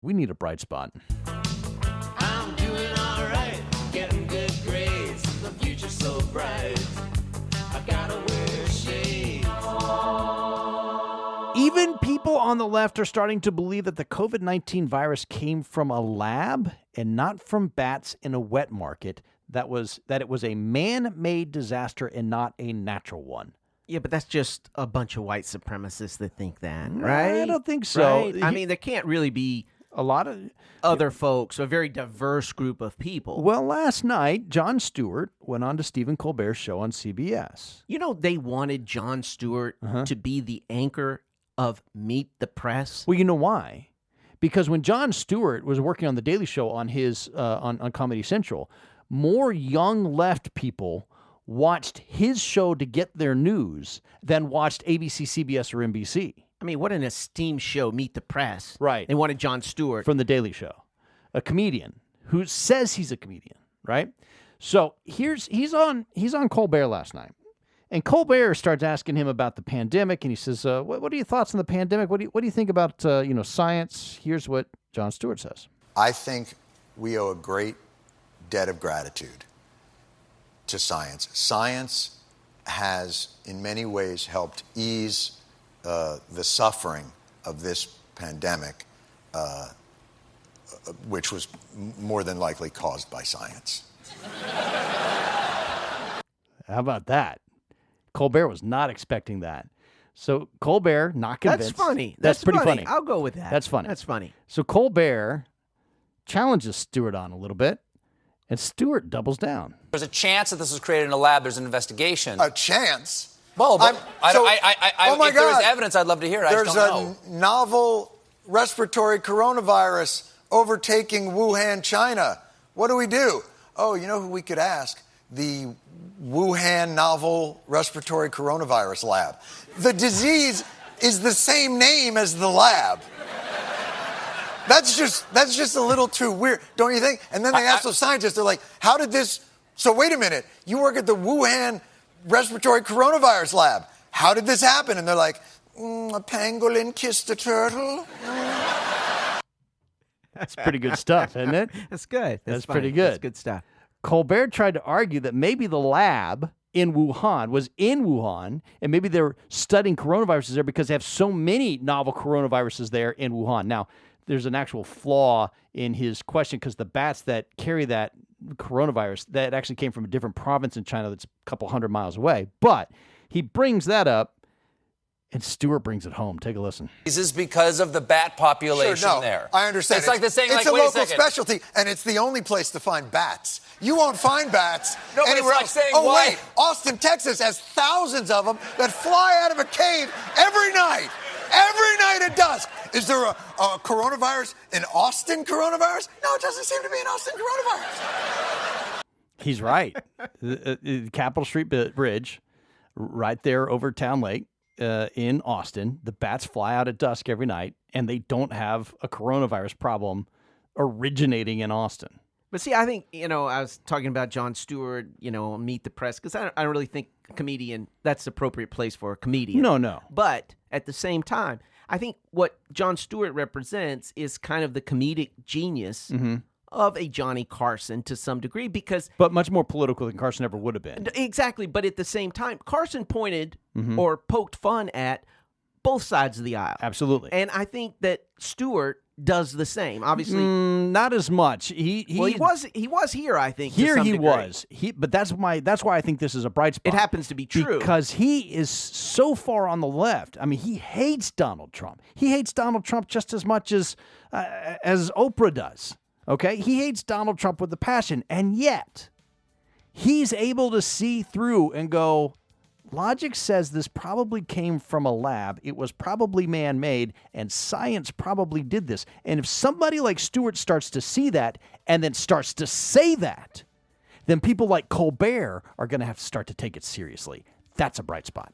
We need a bright spot. I'm doing all right, getting good grades. The future's so bright. I gotta wear shades. Even people on the left are starting to believe that the COVID-19 virus came from a lab and not from bats in a wet market. That it was a man-made disaster and not a natural one. Yeah, but that's just a bunch of white supremacists that think that, right? I don't think so. Right? I mean, there can't really be a lot of other folks, a very diverse group of people. Well, last night, Jon Stewart went on to Stephen Colbert's show on CBS. You know, they wanted Jon Stewart to be the anchor of Meet the Press. Well, you know why? Because when Jon Stewart was working on The Daily Show on his on Comedy Central, more young left people watched his show to get their news than watched ABC, CBS, or NBC. I mean, what an esteemed show, Meet the Press. Right. They wanted Jon Stewart. From The Daily Show, a comedian who says he's a comedian, right? So he's on Colbert last night, and Colbert starts asking him about the pandemic, and he says, what are your thoughts on the pandemic? What do you think about science? Here's what Jon Stewart says. I think we owe a great debt of gratitude to science. Science has, in many ways, helped ease the suffering of this pandemic, which was more than likely caused by science. How about that? Colbert was not expecting that. So Colbert, not convinced. That's funny. That's pretty funny. I'll go with that. That's funny. That's funny. So Colbert challenges Stewart on a little bit, and Stewart doubles down. There's a chance that this was created in a lab. There's an investigation. A chance? Well, but oh my if there was God. evidence, I'd love to hear it. There's I just don't know. a novel respiratory coronavirus overtaking Wuhan, China. What do we do? Oh, you know who we could ask? The Wuhan Novel Respiratory Coronavirus Lab. The disease is the same name as the lab. That's just a little too weird, don't you think? And then they ask those scientists, they're like, how did this... So wait a minute, you work at the Wuhan Respiratory Coronavirus Lab. How did this happen? And they're like, a pangolin kissed a turtle. That's pretty good stuff, isn't it? That's good. That's funny. pretty good. That's good stuff. Colbert tried to argue that maybe the lab in Wuhan was in Wuhan, and maybe they're studying coronaviruses there because they have so many novel coronaviruses there in Wuhan. Now, there's an actual flaw in his question because the bats that carry that coronavirus, that actually came from a different province in China that's a couple hundred miles away. But he brings that up, and Stewart brings it home. Take a listen. This is because of the bat population Sure, no, there. I understand. It's like the saying, it's like, a wait local a second. specialty, and it's the only place to find bats. You won't find bats No, but it's anywhere like else. saying, oh, why? wait, Austin, Texas has thousands of them that fly out of a cave every night. Every night at dusk. Is there a coronavirus, an Austin coronavirus? No, it doesn't seem to be an Austin coronavirus. He's right. the Capitol Street Bridge, right there over Town Lake in Austin, the bats fly out at dusk every night, and they don't have a coronavirus problem originating in Austin. But see, I think, I was talking about Jon Stewart, Meet the Press, because I don't really think a comedian, that's the appropriate place for a comedian. No. But at the same time, I think what Jon Stewart represents is kind of the comedic genius of a Johnny Carson to some degree, because... But much more political than Carson ever would have been. Exactly, but at the same time, Carson pointed or poked fun at both sides of the aisle. Absolutely. And I think that Stewart does the same. Obviously, not as much. He was here. I think here to some he degree. was. But that's why I think this is a bright spot. It happens to be true because he is so far on the left. I mean, he hates Donald Trump. He hates Donald Trump just as much as Oprah does. Okay, he hates Donald Trump with a passion, and yet he's able to see through and go, logic says this probably came from a lab. It was probably man-made, and science probably did this. And if somebody like Stewart starts to see that and then starts to say that, then people like Colbert are going to have to start to take it seriously. That's a bright spot.